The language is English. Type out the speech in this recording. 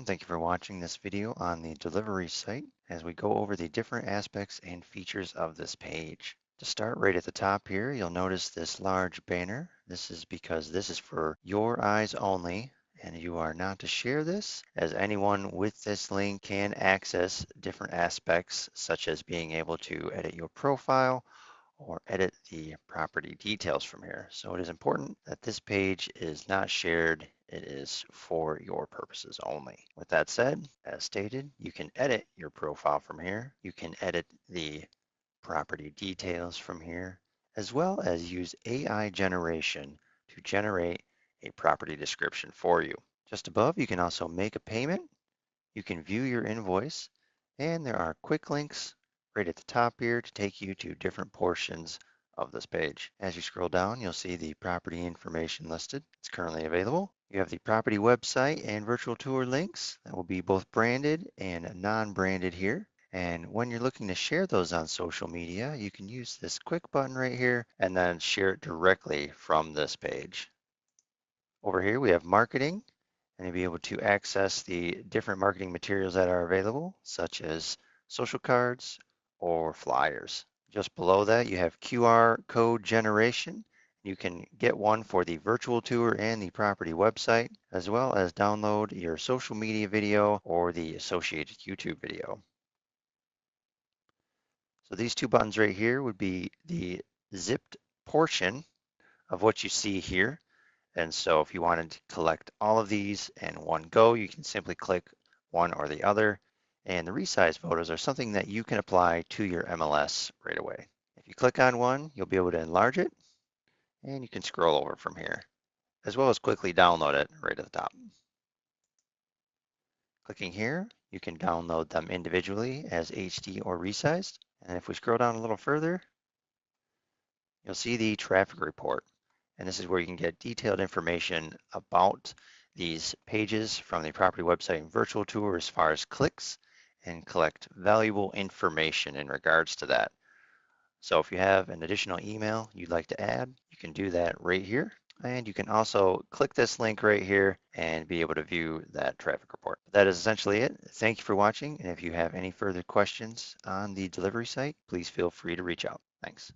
Thank you for watching this video on the delivery site as we go over the different aspects and features of this page. To start, right at the top here, you'll notice this large banner. This is because this is for your eyes only, and you are not to share this, as anyone with this link can access different aspects, such as being able to edit your profile or edit the property details from here. So it is important that this page is not shared. It is for your purposes only. With that said, as stated, you can edit your profile from here. You can edit the property details from here, as well as use AI generation to generate a property description for you. Just above, you can also make a payment. You can view your invoice, and there are quick links right at the top here to take you to different portions of this page. As you scroll down, you'll see the property information listed. It's currently available. You have the property website and virtual tour links that will be both branded and non-branded here. And when you're looking to share those on social media, you can use this quick button right here and then share it directly from this page. Over here, we have marketing, and you'll be able to access the different marketing materials that are available, such as social cards or flyers. Just below that, you have QR code generation. You can get one for the virtual tour and the property website, as well as download your social media video or the associated YouTube video. So these two buttons right here would be the zipped portion of what you see here. And so if you wanted to collect all of these in one go, you can simply click one or the other. And the resize photos are something that you can apply to your MLS right away. If you click on one, you'll be able to enlarge it, and you can scroll over from here, as well as quickly download it right at the top. Clicking here, you can download them individually as HD or resized. And if we scroll down a little further, you'll see the traffic report. And this is where you can get detailed information about these pages from the property website and virtual tour as far as clicks, and collect valuable information in regards to that. So if you have an additional email you'd like to add, you can do that right here. And you can also click this link right here and be able to view that traffic report. That is essentially it. Thank you for watching. And if you have any further questions on the delivery site, please feel free to reach out. Thanks.